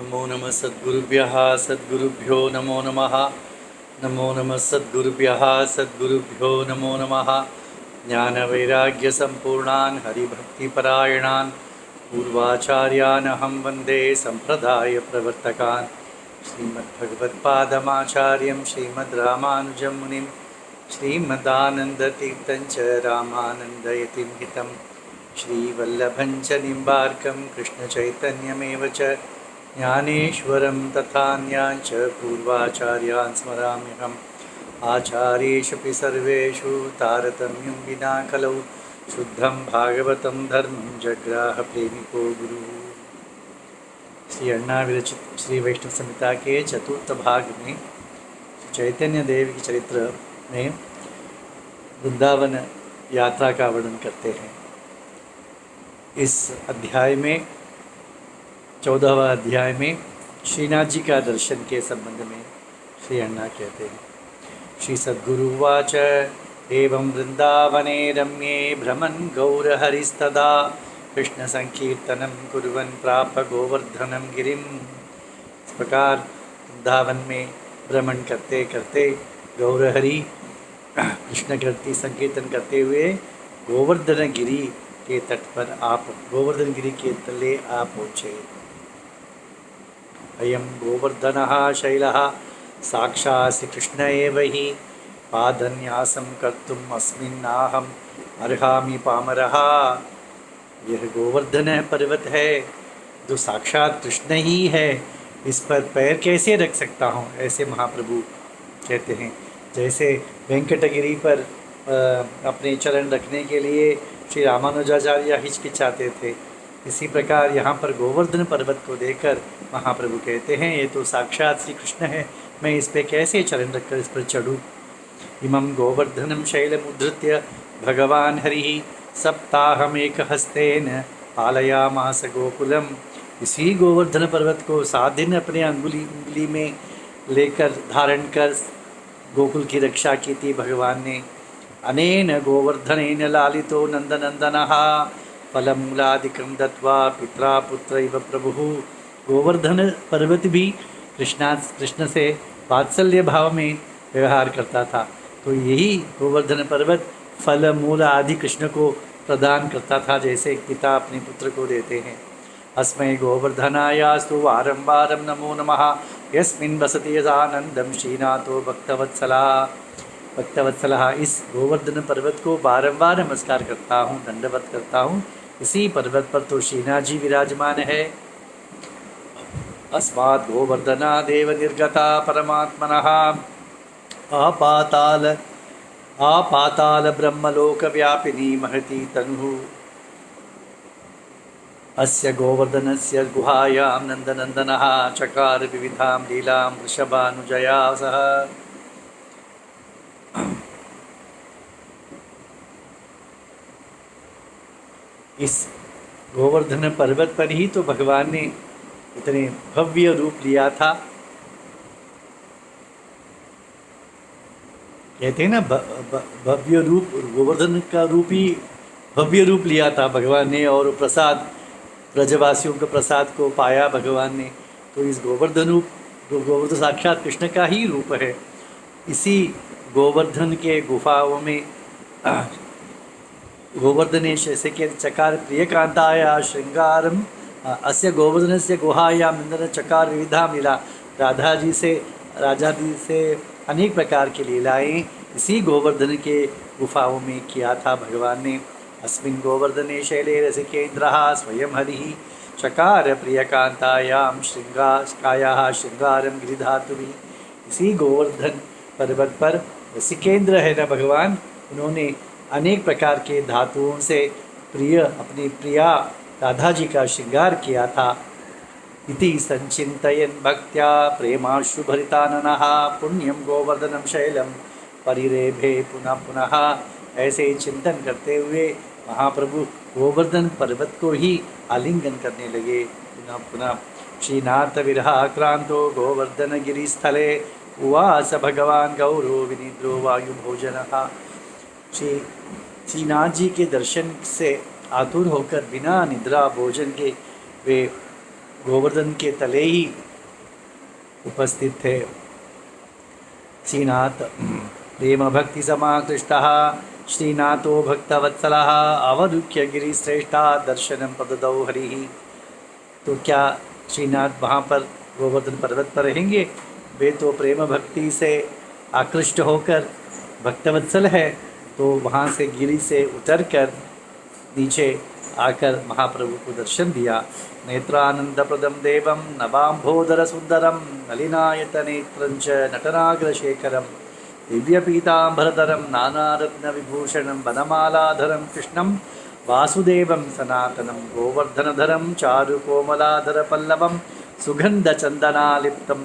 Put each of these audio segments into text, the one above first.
नमो नमः सद्गुरुभ्यः सद्गुरुभ्यो नमो नमः। नमो नमः सद्गुरुभ्यः सद्गुरुभ्यो नमो नमः। ज्ञानवैराग्यसम्पूर्णान् हरिभक्तिपरायणान् पूर्वाचार्यान् अहं वन्दे सम्प्रदायप्रवर्तकान् श्रीमद्भगवत्पादमाचार्यं श्रीमद्रामानुजं मुनिं श्रीमदानन्दतीर्थं च रामानन्दयतिं हितं श्रीवल्लभं च निम्बार्कं कृष्णचैतन्यमेव च ज्ञानेश्वरं तथान्यान् च पूर्वाचार्यान् स्मराम्यहम् आचार्येषु सर्वेषु तारतम्यं विना कलौ शुद्धं भागवतं धर्मं जग्राह प्रेमिको गुरुः। श्री अण्णा विरचित श्री वैष्णव संहिता के चतुर्थ भाग में चैतन्य देव के चरित्र में वृंदावन यात्रा का वर्णन करते हैं। इस अध्याय में 14वां अध्याय में श्रीनाथ जी का दर्शन के संबंध में श्री अण्णा कहते हैं। श्री सद्गुरुवाच एवं वृंदावने रम्ये भ्रमन् गौरहरिस्तदा कृष्ण संकीर्तनं कुर्वन् प्राप गोवर्धनं गिरिम्। इस प्रकार वृंदावन में भ्रमण करते करते गौरहरि कृष्ण कीर्ति संकीर्तन करते हुए गोवर्धन गिरी के तट पर गोवर्धन गिरी के तले आ पहुँचे। अयं गोवर्धनः शैलः साक्षात् श्रीकृष्ण एव हि पादन्यासं कर्तुम् अस्मिन्नाहम् अर्हामि पामरः। यह गोवर्धन पर्वत है जो साक्षात कृष्ण ही है, इस पर पैर कैसे रख सकता हूँ, ऐसे महाप्रभु कहते हैं। जैसे वेंकटगिरी पर अपने चरण रखने के लिए श्री रामानुजाचार्य हिचकिचाते थे, इसी प्रकार यहाँ पर गोवर्धन पर्वत को देखकर महाप्रभु कहते हैं ये तो साक्षात श्री कृष्ण है, मैं इस पे कैसे चरण रखकर इस पर चढ़ूँ। इमं गोवर्धनं शैलमुद्धृत्य भगवान् हरिः सप्ताहमेकहस्तेन पालयामास गोकुलम। इसी गोवर्धन पर्वत को 7 दिन अपने अंगुली में लेकर धारण कर गोकुल की रक्षा की थी भगवान ने। अनेन गोवर्धनेन लालितो नंदनंदनः फलमूलादिकं दत्वा पित्रा पुत्र इव प्रभुः। गोवर्धन पर्वत भी कृष्ण से वात्सल्य भाव में व्यवहार करता था, तो यही गोवर्धन पर्वत फल मूल आदि कृष्ण को प्रदान करता था, जैसे एक पिता अपने पुत्र को देते हैं। अस्मै गोवर्धनायास्तु वारं वारं नमो नमः यस्मिन् वसति यदानन्दं श्रीनाथो भक्तवत्सलः। इस गोवर्धन पर्वत को बारंबार नमस्कार करता हूँ, दंडवत करता हूँ। इसी पर्वत पर तो श्रीनाथ जी विराजमान है। अस्मात् गोवर्धनादेव निर्गता परमात्मनः आपाताल ब्रह्मलोक व्यापिनी महती तनुः। अस्य गोवर्धनस्य गुहायां नंदनंदनः चकार विविधां लीलां वृषभानुजया सह। इस गोवर्धन पर्वत पर ही तो भगवान ने इतने भव्य रूप लिया था। कहते हैं ना भव्य रूप, गोवर्धन का रूप ही भव्य रूप लिया था भगवान ने, और प्रसाद ब्रजवासियों के प्रसाद को पाया भगवान ने। तो इस गोवर्धन साक्षात कृष्ण का ही रूप है। इसी गोवर्धन के गुफाओं में गोवर्धनेश ऐसे के चकार प्रियकांताया श्रृंगारम अस्य गोवर्धनस्य गुहायां नंदन चकार विविधा लीला। राधा जी से अनेक प्रकार की लीलाएं इसी गोवर्धन के गुफाओं में किया था भगवान ने। अस्मिन् गोवर्धने शैले रसिकेन्द्रः स्वयं हरिः चकार प्रियकांतायां श्रृंगारं गिरिधातुभिः। इसी गोवर्धन पर्वत पर रसिकेंद्र है ना भगवान, उन्होंने अनेक प्रकार के धातुओं से अपनी प्रिया राधा जी का श्रृंगार किया था। इति संचिन्तयन् भक्त्या प्रेमाश्रुभरिताननः पुण्यं गोवर्धनं शैलं परिरेभे पुनः पुनः। ऐसे चिंतन करते हुए महाप्रभु गोवर्धन पर्वत को ही आलिंगन करने लगे पुनः पुनः। श्रीनाथ विरहाक्रांतो गोवर्धन गिरिस्थले उवास भगवान गौरो विनिद्रो वायुभोजनः। श्रीनाथ जी के दर्शन से आतुर होकर बिना निद्रा भोजन के वे गोवर्धन के तले ही उपस्थित थे। श्रीनाथ प्रेम भक्ति समाकृष्टः श्रीनाथो भक्तवत्सलः अवदुख्य गिरिश्रेष्ठा दर्शनम पददौ हरिः। तो क्या श्रीनाथ वहाँ पर गोवर्धन पर्वत पर रहेंगे? वे तो प्रेम भक्ति से आकृष्ट होकर भक्तवत्सल है, तो वहाँ से गिरि से उतरकर नीचे आकर महाप्रभु को दर्शन दिया। नेत्रानंदप्रदम देवम नवाम्भोदर सुंदरम नलिनायतनेत्रं च नटनाग्रशेखरम दिव्यपीतांबरधरम नानारत्नविभूषणं वनमालाधरं कृष्णं वासुदेवं सनातनं गोवर्धनधरं चारुकोमलाधरपल्लवं सुगन्धचन्दनालिप्तं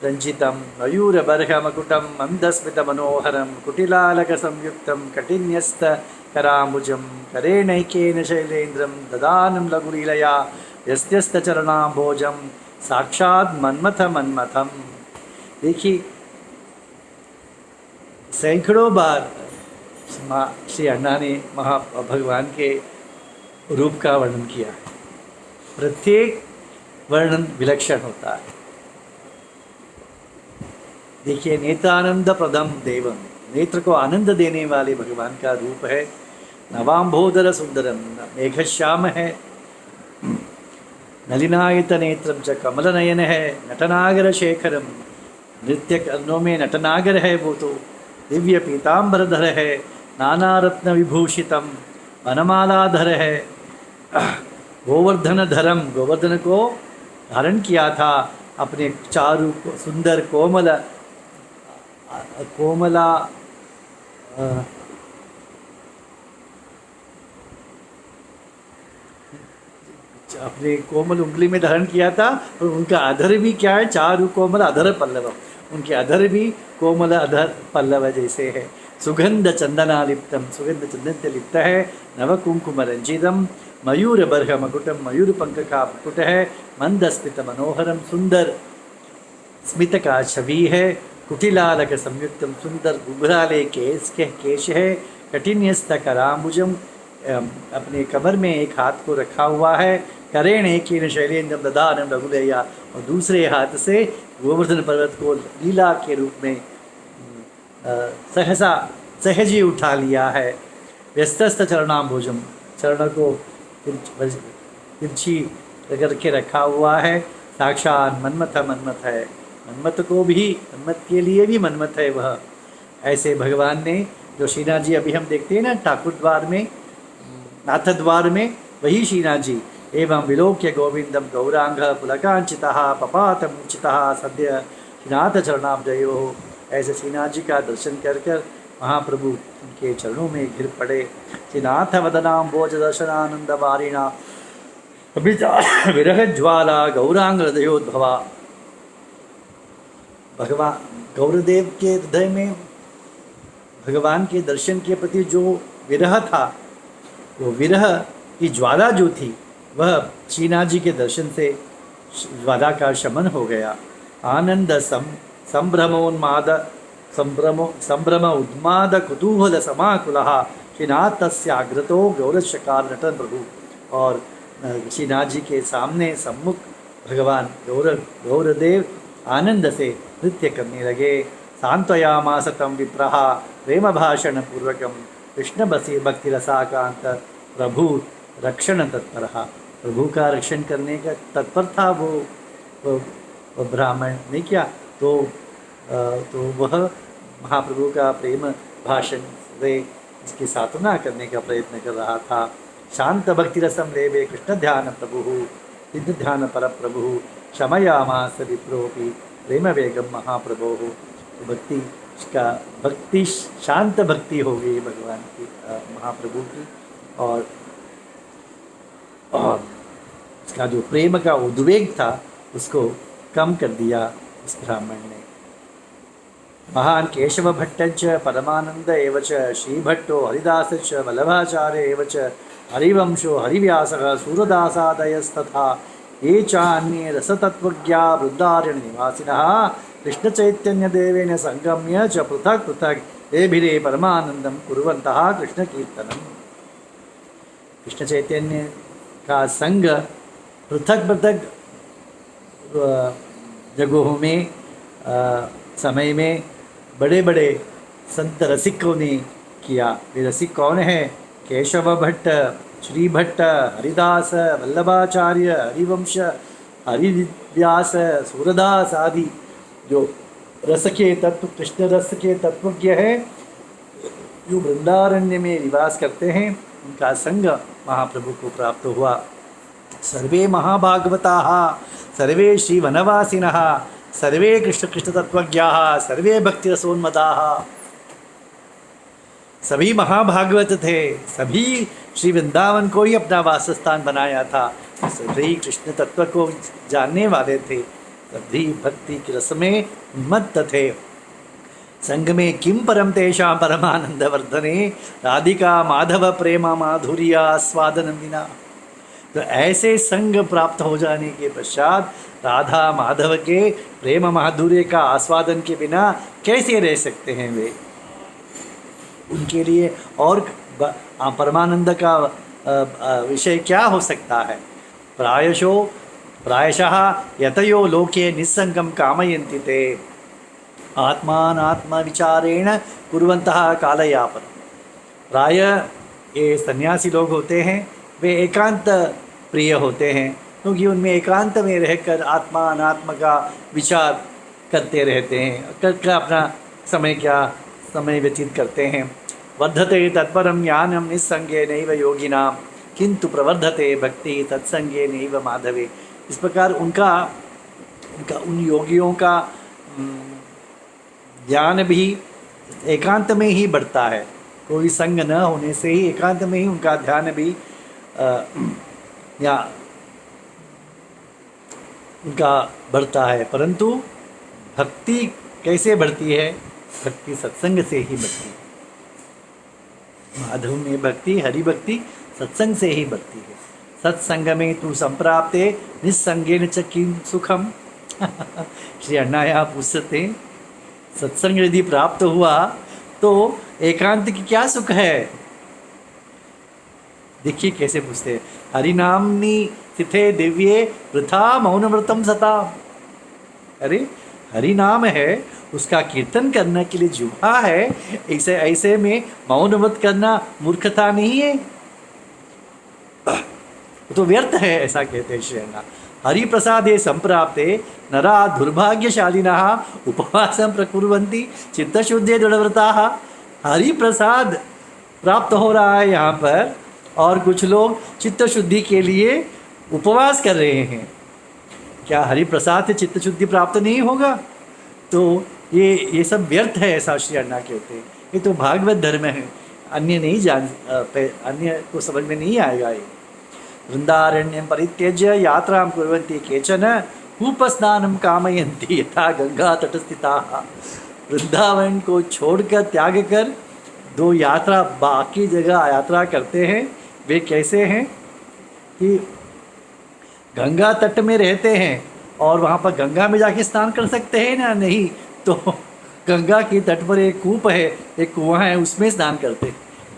रञ्जितं मयूरबर्हमकुटं मन्दस्मितमनोहरं कुटिलालकसंयुक्तं कटिन्यस्तकराम्बुजं करेणैकेन शैलेन्द्रं ददानं लघुलीलया यस्त्यस्तचरणाम्भोजं साक्षात् मन्मथं। देखिए, सैकड़ों बार श्री अण्णा ने भगवान के रूप का वर्णन किया। प्रत्येक वर्णन विलक्षण होता है। देखिए, नेत्रानंद प्रदम देवम, नेत्र को आनंद देने वाले भगवान का रूप है। नवाम्भोदर सुंदरम, मेघश्याम है। नलिनायत नेत्रम च, कमल नयन है। नटनागर शेखरम, नृत्य कर्णों में नटनागर है वो तो। दिव्य पीतांबरधर है। नाना रत्न विभूषितम, वनमालाधर है। गोवर्धन धरम, गोवर्धन को धारण किया था अपने चारु सुंदर कोमला अपने कोमल उंगली में धारण किया था। और उनका अधर भी क्या है? चारु कोमल अधर पल्लव, उनके अधर भी कोमल अधर पल्लव जैसे है। सुगंध चंदनालिप्तम, सुगंध चंदन से लिप्त है। नव कुंकुम रंजितम, मयूर बर्ह मकुटम, मयूर पंख का मुकुट है। मंदस्मित मनोहरम, सुंदर स्मित का छवि है। कुटिलालक संयुक्तम, सुंदर गुघराले केश है। कठिन्यस्त कराम्बुजम, अपने कमर में एक हाथ को रखा हुआ है। करेण एकेन शैलेन्द्रम ददानं लघुलया, और दूसरे हाथ से गोवर्धन पर्वत को लीला के रूप में सहज ही उठा लिया है। व्यस्तस्त चरणाम्बुजम, चरण को तिरछी करके रखा हुआ है। साक्षात मन्मथ है। मन्मथ को भी, मन्मथ के लिए भी मन्मथ है वह। ऐसे भगवान ने, जो श्रीनाथ जी अभी हम देखते हैं ना ठाकुर द्वार में, नाथ द्वार में, वही श्रीनाथ जी। एवं विलोक्य गोविंदम गौरांग पुलकांचितः पपातमुचितः सद्य श्रीनाथ चरणाब्जयो। ऐसे श्रीनाथ जी का दर्शन कर कर महाप्रभु उनके चरणों में गिर पड़े। श्रीनाथ वदनाम्बोज दर्शनानंद वारिणा विरह ज्वाला गौरांग हृदयोद्भवा। भगवान गौरदेव के हृदय में भगवान के दर्शन के प्रति जो विरह था, वो विरह की ज्वाला जो थी, वह श्रीनाथ जी के दर्शन से ज्वाला का शमन हो गया। आनंद संभ्रम उन्माद कुतूहल समाकुलः श्रीनाथ तस्याग्रतो गौरशकार नटन प्रभु। और श्रीनाथ जी के सामने सम्मुख भगवान गौरदेव आनंद से नृत्य करने लगे। सांत्वयामास तं विप्रः प्रेम भाषण पूर्वकम कृष्ण बसी भक्ति रसाकांत प्रभु रक्षण तत्परः। प्रभु का रक्षण करने का तत्पर था वो ब्राह्मण ने क्या, तो वह महाप्रभु का प्रेम भाषण से इसकी साधना करने का प्रयत्न कर रहा था। शांत भक्ति रसम लेवे कृष्ण ध्यान प्रभु सिद्ध ध्यान पर प्रभु क्षमयामास विप्रोपि प्रेम वेगम महाप्रभो। भक्ति शांत भक्ति हो गई भगवान की, महाप्रभु की। और उसका जो प्रेम का उद्वेग था उसको कम कर दिया उस ब्राह्मण ने। महान केशव भट्टञ्च परमानंद एव च श्रीभट्टो हरिदासश्च वल्लभाचार्य एव च हरिवंशो हरिव्यासः सूरदासादयस्तथा ये चान्ये रसतत्त्वज्ञा वृद्धारण्य निवासिनः कृष्णचैतन्यदेवेन संगम्य च पृथक् पृथक् तेभिरे परमानंदम कुर्वन्तः कृष्ण कीर्तनम। कृष्ण चैतन्य का संग पृथक पृथक जगहों में समय में बड़े बड़े संत रसिकों ने किया। वे रसिक कौन है? केशव भट्ट, श्री भट्ट, हरिदास, वल्लभाचार्य, हरिवंश, हरिव्यास, सूरदास आदि जो रस के तत्व, कृष्ण रस के तत्वज्ञ है, जो वृंदारण्य में निवास करते हैं, उनका संग महाप्रभु को प्राप्त हुआ। सर्वे महाभागवताः, सर्वे श्री वनवासिनः, सर्वे कृष्ण कृष्ण तत्वज्ञाः, सर्वे भक्ति रसोन्मदाः। सभी महाभागवत थे, सभी श्री वृंदावन को ही अपना वासस्थान बनाया था, सभी कृष्ण तत्व को जानने वाले थे, सभी भक्ति के रस में उन्मत्त थे। संग में किम परम तेषां परमानंद वर्धने, राधिका माधव प्रेमा माधुर्या आस्वादन विना। तो ऐसे संग प्राप्त हो जाने के पश्चात राधा माधव के प्रेम माधुर्य का आस्वादन के बिना कैसे रह सकते हैं वे? उनके लिए और परमानंद का विषय क्या हो सकता है? प्रायशः यतयो लोके निस्संगम कामयन्ति ते आत्मानात्म विचारेण कुर्वन्तः कालयापन। प्राय ये सन्यासी लोग होते हैं, वे एकांत प्रिय होते हैं, क्योंकि उनमें एकांत में रहकर आत्मा अनात्म का विचार करते रहते हैं, करके अपना समय व्यतीत करते हैं। वर्धते तत्परम ज्ञानम निस्संगे नैव योगिनां, किंतु प्रवर्धते भक्ति तत्संगे नैव माधवे। इस प्रकार उनका उन योगियों का ज्ञान भी एकांत में ही बढ़ता है। कोई संग न होने से ही एकांत में ही उनका ध्यान भी या उनका बढ़ता है। परंतु भक्ति कैसे बढ़ती है? भक्ति सत्संग से ही बढ़ती है। माधव में भक्ति, हरि भक्ति सत्संग से ही बढ़ती है। सत्संग में तू संप्राप्ते निस्संगेन च किं सुखम। श्री अण्णा यहाँ पूछते हैं, सत्संग यदि प्राप्त हुआ तो एकांत की क्या सुख है? देखिए कैसे पूछते हैं। हरिनामनी तिथे दिव्ये वृथा मौनव्रतम सता। अरे हरि नाम है, उसका कीर्तन करने के लिए जुहा है, ऐसे में मौन व्रत करना मूर्खता नहीं है, तो व्यर्थ है, ऐसा कहते हैं श्री अण्णा। हरि प्रसादे संप्राप्ते नरा दुर्भाग्यशालिनः उपवासं प्रकुर्वन्ति चित्तशुद्धे दृढ़व्रताः। हरि प्रसाद प्राप्त हो रहा है यहाँ पर, और कुछ लोग चित्त शुद्धि के लिए उपवास कर रहे हैं। क्या हरि प्रसाद से चित्त शुद्धि प्राप्त नहीं होगा? तो ये सब व्यर्थ है, ऐसा श्री अण्णा कहते हैं। ये तो भागवत धर्म है, अन्य नहीं अन्य को समझ में नहीं आएगा ये। वृंदारण्यं परित्यज्य यात्रां कुर्वन्ति केचन कूपस्नानं कामयन्ति यथा गंगा तटस्थिताः। वृंदावन को छोड़कर त्याग कर दो यात्रा बाकी जगह यात्रा करते हैं। वे कैसे हैं कि गंगा तट में रहते हैं और वहाँ पर गंगा में जाके स्नान कर सकते हैं ना? नहीं, तो गंगा के तट पर एक कूप है, एक कुआं है, उसमें स्नान करते हैं।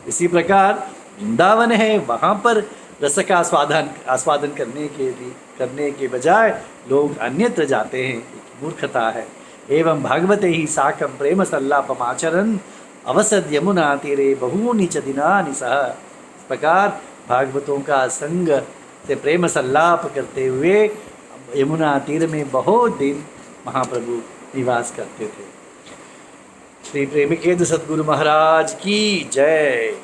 इसी प्रकार वृंदावन है, वहाँ पर रस का आस्वादन करने के बजाय लोग अन्यत्र जाते हैं, मूर्खता है। एवं भागवते ही साकं प्रेम सल्लापमाचरन् अवसद यमुना तीरे बहूनि च दिनानि सह। इस प्रकार भागवतों का संग से प्रेम सल्लाप करते हुए यमुना तीर में बहुत दिन महाप्रभु निवास करते थे। श्री प्रेमिकेंद्र सद्गुरु महाराज की जय।